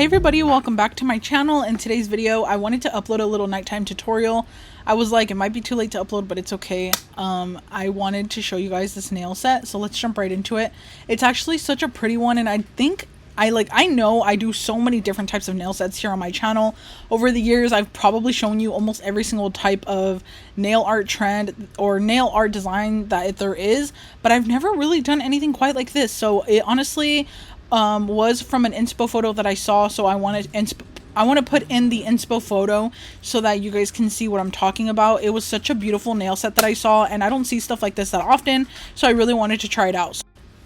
everybody, welcome back to my channel. In today's video I wanted to upload a little nighttime tutorial. I was like, it might be too late to upload, but it's okay. I wanted to show you guys this nail set, so let's jump right into it. It's actually such a pretty one, and I think I know I do so many different types of nail sets here on my channel. Over the years, I've probably shown you almost every single type of nail art trend or nail art design that there is, but I've never really done anything quite like this. So it honestly was from an inspo photo that I saw, so I want to put in the inspo photo so that you guys can see what I'm talking about. It was such a beautiful nail set that I saw, and I don't see stuff like this that often, so I really wanted to try it out.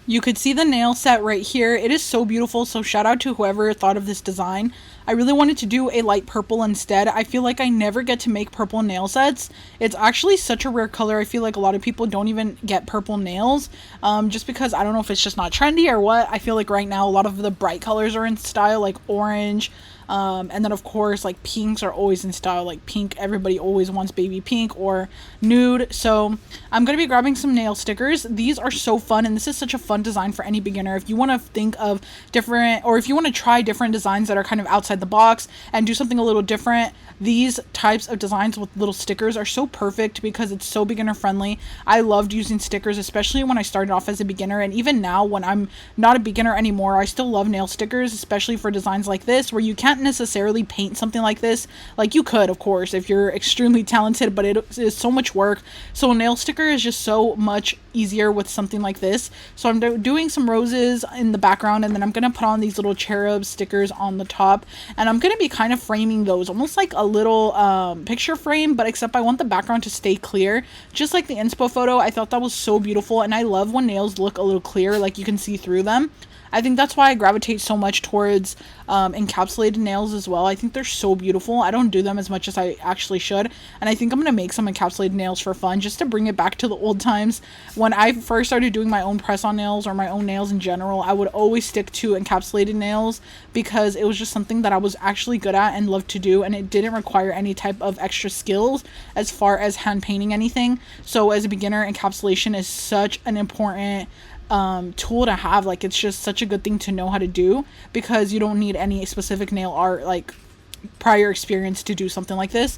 You could see the nail set right here. It is so beautiful, so shout out to whoever thought of this design. I really wanted to do a light purple instead. I feel like I never get to make purple nail sets. It's actually such a rare color. I feel like a lot of people don't even get purple nails, just because I don't know if it's just not trendy or what. I feel like right now a lot of the bright colors are in style, like orange, and then of course like pinks are always in style, like pink. Everybody always wants baby pink or nude. So I'm going to be grabbing some nail stickers. These are so fun, and this is such a fun design for any beginner. If you want to think of different, or if you want to try different designs that are kind of outside the box and do something a little different, these types of designs with little stickers are so perfect because it's so beginner friendly. I loved using stickers, especially when I started off as a beginner, and even now when I'm not a beginner anymore, I still love nail stickers, especially for designs like this where you can't necessarily paint something like this. Like you could, of course, if you're extremely talented, but it is so much work. So a nail sticker is just so much easier with something like this. So I'm doing some roses in the background, and then I'm gonna put on these little cherub stickers on the top, and I'm gonna be kind of framing those almost like a little picture frame, but except I want the background to stay clear, just like the inspo photo. I thought that was so beautiful, and I love when nails look a little clear, like you can see through them. I think that's why I gravitate so much towards encapsulated nails as well. I think they're so beautiful. I don't do them as much as I actually should, and I think I'm gonna make some encapsulated nails for fun, just to bring it back to the old times. When I first started doing my own press-on nails, or my own nails in general, I would always stick to encapsulated nails because it was just something that I was actually good at and loved to do, and it didn't require any type of extra skills as far as hand painting anything. So as a beginner, encapsulation is such an important tool to have. Like, it's just such a good thing to know how to do, because you don't need any specific nail art like prior experience to do something like this.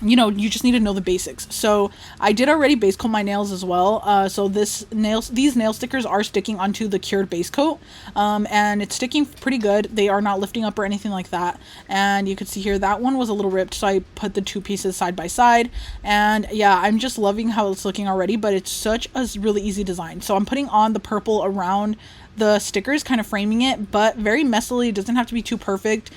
You know, you just need to know the basics. So I did already base coat my nails as well. So these nail stickers are sticking onto the cured base coat, and it's sticking pretty good. They are not lifting up or anything like that. And you can see here that one was a little ripped, so I put the two pieces side by side. And yeah, I'm just loving how it's looking already, but it's such a really easy design. So I'm putting on the purple around the stickers, kind of framing it, but very messily. It doesn't have to be too perfect,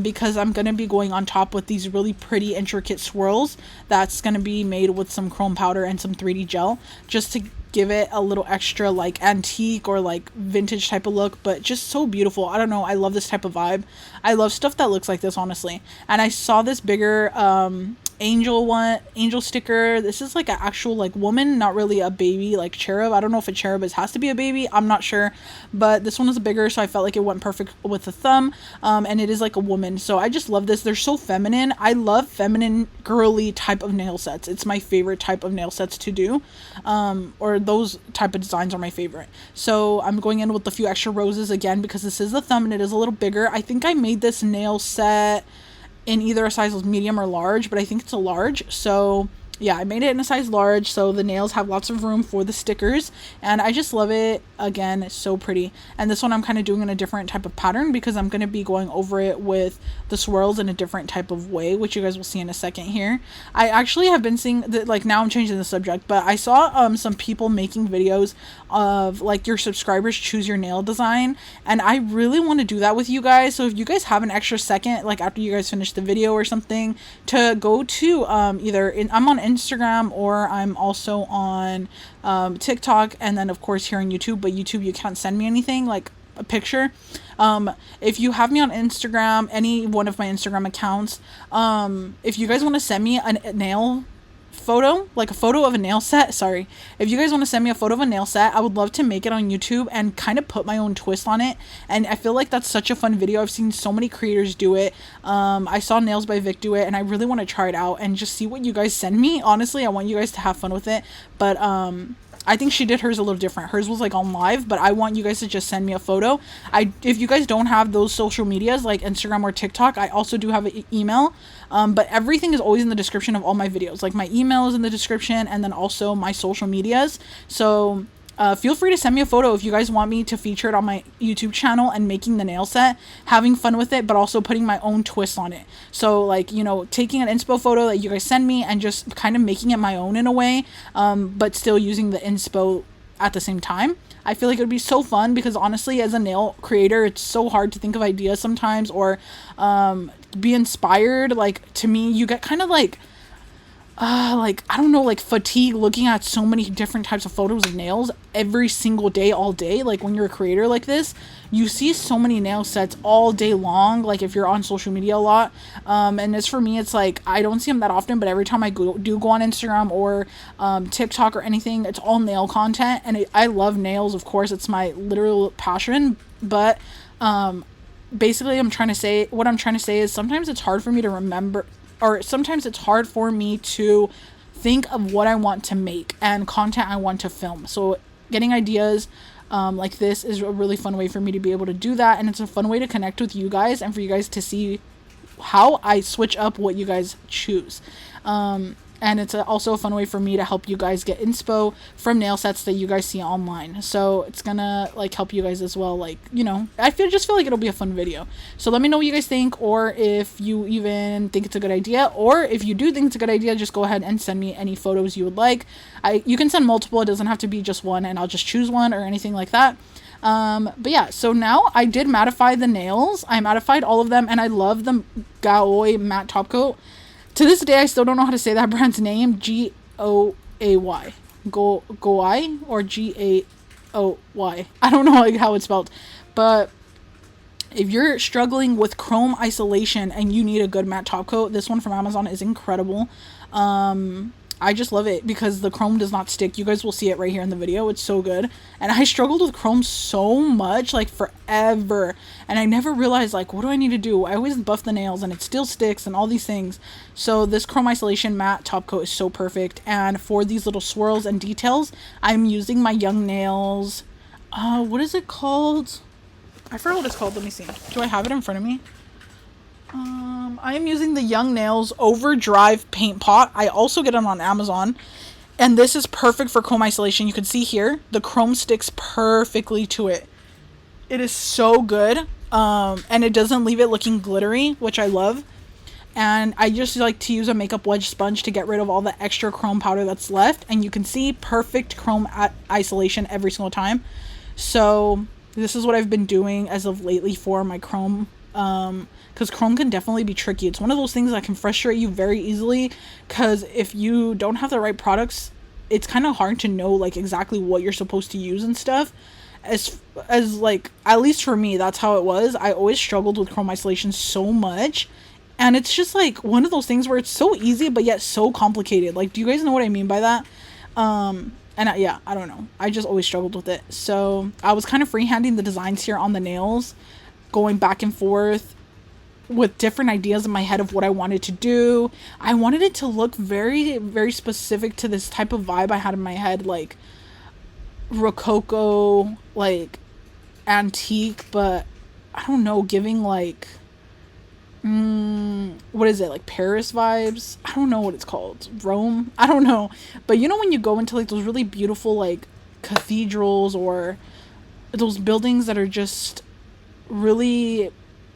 because I'm going to be going on top with these really pretty intricate swirls that's going to be made with some chrome powder and some 3D gel, just to give it a little extra like antique or like vintage type of look, but just so beautiful. I don't know, I love this type of vibe. I love stuff that looks like this, honestly. And I saw this bigger angel sticker. This is like an actual like woman, not really a baby like cherub. I don't know if a cherub has to be a baby, I'm not sure, but this one was bigger, so I felt like it went perfect with the thumb. And it is like a woman, so I just love this. They're so feminine. I love feminine, girly type of nail sets. It's my favorite type of nail sets to do, or those type of designs are my favorite. So I'm going in with a few extra roses again, because this is the thumb and it is a little bigger. I think I made this nail set in either a size medium or large, but I think it's a large. So yeah, I made it in a size large, so the nails have lots of room for the stickers, and I just love it. Again, it's so pretty. And this one I'm kind of doing in a different type of pattern, because I'm going to be going over it with the swirls in a different type of way, which you guys will see in a second here. I actually have been seeing that, like, now I'm changing the subject, but I saw some people making videos of like your subscribers choose your nail design, and I really want to do that with you guys. So if you guys have an extra second, like after you guys finish the video or something, to go to I'm on Instagram, or I'm also on TikTok, and then of course here on YouTube. But YouTube, you can't send me anything like a picture. If you have me on Instagram, any one of my Instagram accounts, if you guys want to send me a nail photo, like a photo of a nail set, sorry, if you guys want to send me a photo of a nail set, I would love to make it on YouTube and kind of put my own twist on it. And I feel like that's such a fun video. I've seen so many creators do it. I saw Nails by Vic do it, and I really want to try it out and just see what you guys send me. Honestly, I want you guys to have fun with it. But I think she did hers a little different. Hers was like on live, but I want you guys to just send me a photo. If you guys don't have those social medias like Instagram or TikTok, I also do have an email. But everything is always in the description of all my videos. Like my email is in the description, and then also my social medias. So feel free to send me a photo if you guys want me to feature it on my YouTube channel and making the nail set, having fun with it, but also putting my own twist on it. So like, you know, taking an inspo photo that you guys send me and just kind of making it my own in a way, but still using the inspo at the same time. I feel like it would be so fun because honestly, as a nail creator, it's so hard to think of ideas sometimes or be inspired. Like to me, you get kind of like I don't know, like fatigue looking at so many different types of photos of nails every single day, all day. Like when you're a creator like this, you see so many nail sets all day long, like if you're on social media a lot. And as for me, it's like I don't see them that often, but every time I do go on Instagram or TikTok or anything, it's all nail content. And I love nails, of course, it's my literal passion. But basically what I'm trying to say is sometimes it's hard for me to remember, or sometimes it's hard for me to think of what I want to make and content I want to film. So getting ideas like this is a really fun way for me to be able to do that. And it's a fun way to connect with you guys and for you guys to see how I switch up what you guys choose. And it's also a fun way for me to help you guys get inspo from nail sets that you guys see online. So it's gonna like help you guys as well. Like, you know, just feel like it'll be a fun video. So let me know what you guys think, or if you even think it's a good idea, or if you do think it's a good idea, just go ahead and send me any photos you would like. You can send multiple, it doesn't have to be just one, and I'll just choose one or anything like that. But yeah, so now I did mattify the nails. I mattified all of them, and I love the Gaoy matte top coat. To this day, I still don't know how to say that brand's name. G-O-A-Y. Gaoy or G-A-O-Y. I don't know like how it's spelled. But if you're struggling with chrome isolation and you need a good matte top coat, this one from Amazon is incredible. I just love it because the chrome does not stick. You guys will see it right here in the video. It's so good. And I struggled with chrome so much, like forever. And I never realized, like, what do I need to do? I always buff the nails and it still sticks and all these things. So this chrome isolation matte top coat is so perfect. And for these little swirls and details, I'm using my Young Nails. What is it called? I forgot what it's called. Let me see. Do I have it in front of me? I am using the Young Nails Overdrive paint pot. I also get them on Amazon. And this is perfect for chrome isolation. You can see here, the chrome sticks perfectly to it. It is so good. And it doesn't leave it looking glittery, which I love. And I just like to use a makeup wedge sponge to get rid of all the extra chrome powder that's left. And you can see perfect chrome isolation every single time. So this is what I've been doing as of lately for my chrome. Because chrome can definitely be tricky. It's one of those things that can frustrate you very easily, because if you don't have the right products, it's kind of hard to know like exactly what you're supposed to use and stuff. As like, at least for me, that's how it was. I always struggled with chrome isolation so much, and it's just like one of those things where it's so easy but yet so complicated. Like, do you guys know what I mean by that? Yeah, I don't know, I just always struggled with it. So I was kind of freehanding the designs here on the nails, going back and forth with different ideas in my head of what I wanted to do. I wanted it to look very, very specific to this type of vibe I had in my head, like rococo, like antique, but I don't know, giving like what is it, like Paris vibes? I don't know what it's called. Rome? I don't know. But you know when you go into like those really beautiful like cathedrals or those buildings that are just really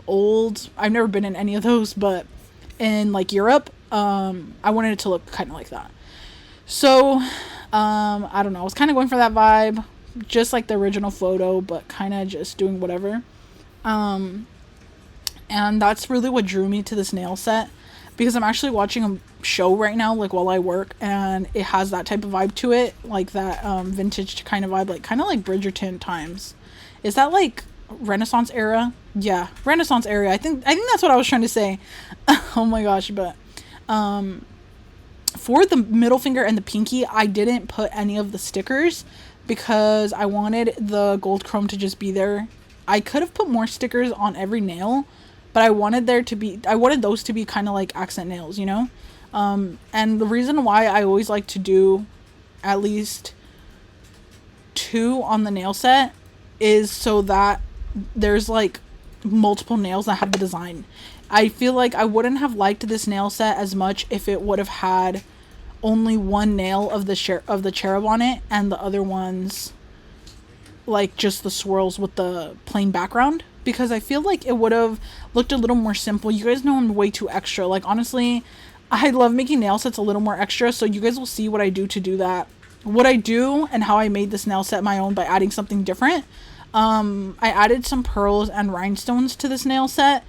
old. I've never been in any of those, but in like Europe, I wanted it to look kind of like that. So I don't know, I was kind of going for that vibe, just like the original photo, but kind of just doing whatever. And that's really what drew me to this nail set, because I'm actually watching a show right now, like while I work, and it has that type of vibe to it, like that vintage kind of vibe, like kind of like Bridgerton times. Is that like Renaissance era? Yeah, Renaissance era. I think that's what I was trying to say. Oh my gosh. But for the middle finger and the pinky, I didn't put any of the stickers because I wanted the gold chrome to just be there. I could have put more stickers on every nail, but I wanted those to be kind of like accent nails, you know. And the reason why I always like to do at least 2 on the nail set is so that there's like multiple nails that have the design. I feel like I wouldn't have liked this nail set as much if it would have had only one nail of the cherub on it and the other ones like just the swirls with the plain background, because I feel like it would have looked a little more simple. You guys know I'm way too extra. Like, honestly, I love making nail sets a little more extra, so you guys will see what I do to do that. What I do and how I made this nail set my own by adding something different. I added some pearls and rhinestones to this nail set,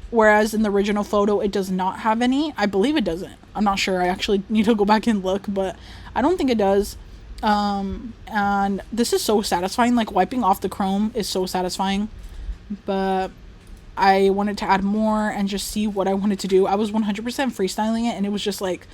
whereas in the original photo it does not have any. I believe it doesn't. I'm not sure. I actually need to go back and look, but I don't think it does. And this is so satisfying. Like, wiping off the chrome is so satisfying, but I wanted to add more and just see what I wanted to do. I was 100% freestyling it, and it was just like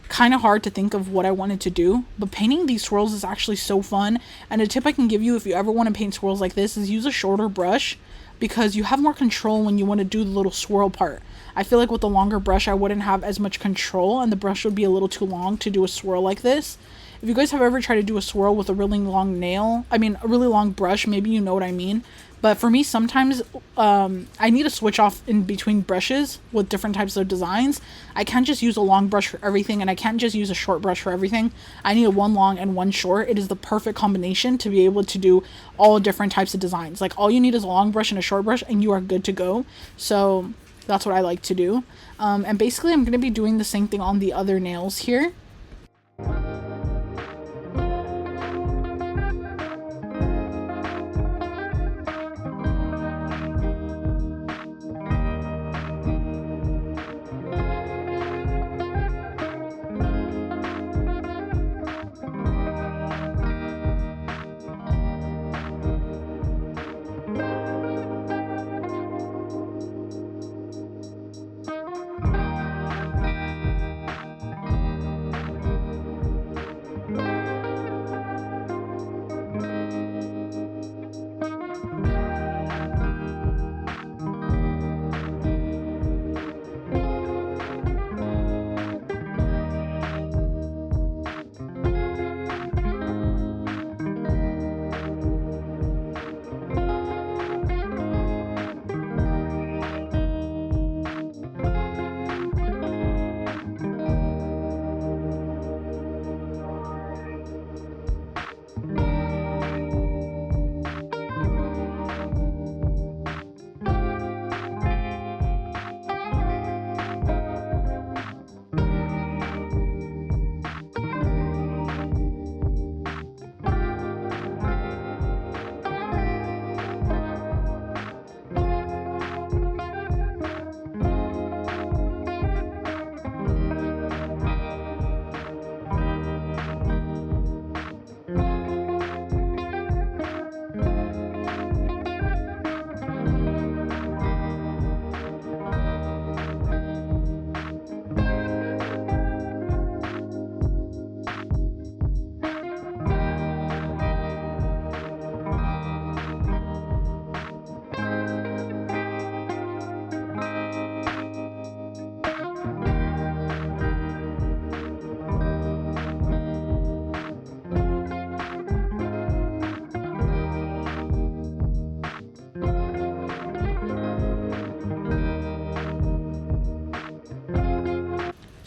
kind of hard to think of what I wanted to do. But painting these swirls is actually so fun. And a tip I can give you if you ever want to paint swirls like this is use a shorter brush, because you have more control when you want to do the little swirl part. I feel like with a longer brush I wouldn't have as much control, and the brush would be a little too long to do a swirl like this. If you guys have ever tried to do a swirl with a really long a really long brush, maybe you know what I mean. But for me, sometimes I need to switch off in between brushes with different types of designs. I can't just use a long brush for everything, and I can't just use a short brush for everything. I need one long and one short. It is the perfect combination to be able to do all different types of designs. Like, all you need is a long brush and a short brush, and you are good to go. So that's what I like to do. And basically, I'm going to be doing the same thing on the other nails here.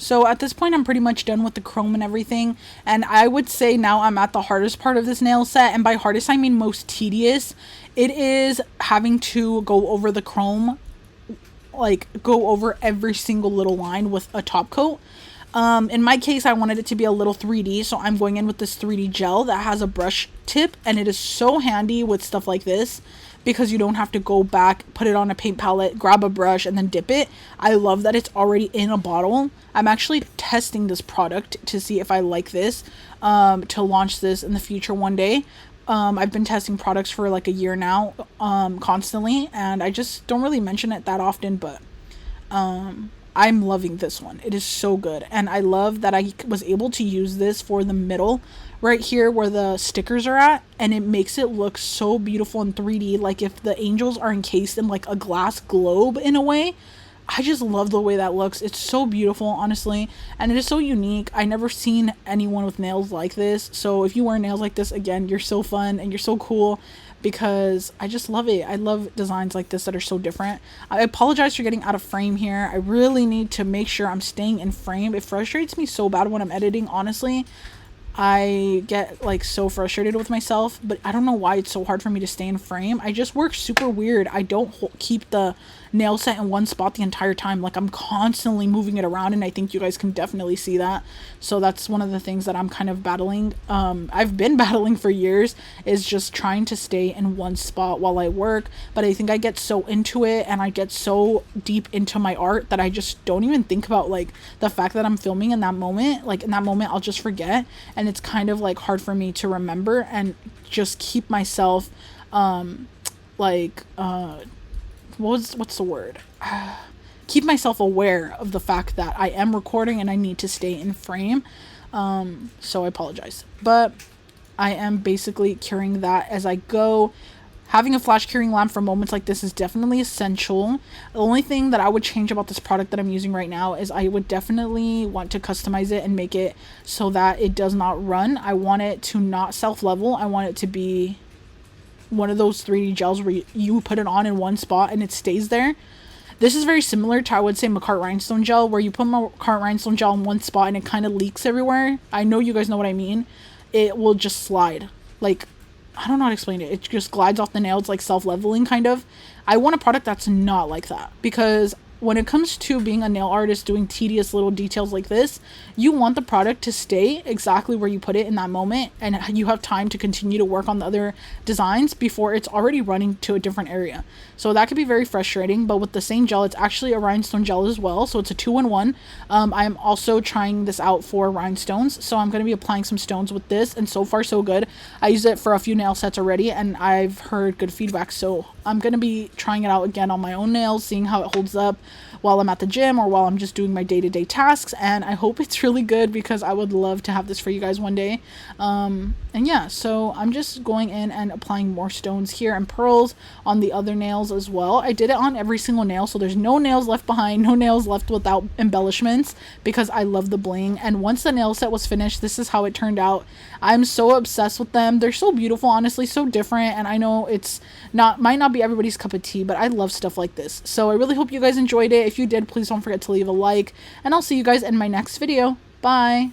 So at this point, I'm pretty much done with the chrome and everything. And I would say now I'm at the hardest part of this nail set. And by hardest, I mean most tedious. It is having to go over the chrome, like go over every single little line with a top coat. In my case, I wanted it to be a little 3D. So I'm going in with this 3D gel that has a brush tip. And it is so handy with stuff like this, because you don't have to go back, put it on a paint palette, grab a brush, and then dip it. I love that it's already in a bottle. I'm actually testing this product to see if I like this, to launch this in the future one day. I've been testing products for like a year now, constantly, and I just don't really mention it that often, but I'm loving this one. It is so good, and I love that I was able to use this for the middle right here where the stickers are at, and it makes it look so beautiful in 3D, like if the angels are encased in like a glass globe in a way. I just love the way that looks. It's so beautiful, honestly, and it is so unique. I never seen anyone with nails like this. So if you wear nails like this, again, you're so fun and you're so cool, because I just love it. I love designs like this that are so different. I apologize for getting out of frame here. I really need to make sure I'm staying in frame. It frustrates me so bad when I'm editing, honestly. I get like so frustrated with myself, but I don't know why it's so hard for me to stay in frame. I just work super weird. I don't keep the nail set in one spot the entire time. Like, I'm constantly moving it around, and I think you guys can definitely see that. So that's one of the things that I'm kind of battling. I've been battling for years, is just trying to stay in one spot while I work. But I think I get so into it and I get so deep into my art that I just don't even think about like the fact that I'm filming in that moment. Like, in that moment I'll just forget, and it's kind of like hard for me to remember and just keep myself what's the word? Keep myself aware of the fact that I am recording and I need to stay in frame. So I apologize, but I am basically curing that as I go. Having a flash curing lamp for moments like this is definitely essential. The only thing that I would change about this product that I'm using right now is I would definitely want to customize it and make it so that it does not run. I want it to not self-level. I want it to be one of those 3D gels where you put it on in one spot and it stays there. This is very similar to, I would say, Makartt Rhinestone gel, where you put Makartt Rhinestone gel in one spot and it kind of leaks everywhere. I know you guys know what I mean. It will just slide. Like, I don't know how to explain it. It just glides off the nail. It's like self-leveling, kind of. I want a product that's not like that, because when it comes to being a nail artist doing tedious little details like this, you want the product to stay exactly where you put it in that moment, and you have time to continue to work on the other designs before it's already running to a different area. So that could be very frustrating. But with the same gel, it's actually a rhinestone gel as well, so it's a 2-in-1. I am also trying this out for rhinestones, so I'm going to be applying some stones with this, and so far so good. I used it for a few nail sets already and I've heard good feedback, so I'm going to be trying it out again on my own nails, seeing how it holds up while I'm at the gym or while I'm just doing my day-to-day tasks. And I hope it's really good, because I would love to have this for you guys one day. And yeah, so I'm just going in and applying more stones here and pearls on the other nails as well. I did it on every single nail, so there's no nails left behind, no nails left without embellishments, because I love the bling. And once the nail set was finished, this is how it turned out. I'm so obsessed with them. They're so beautiful, honestly, so different. And I know it's might not be everybody's cup of tea, but I love stuff like this. So I really hope you guys enjoyed it. If you did, please don't forget to leave a like, and I'll see you guys in my next video. Bye.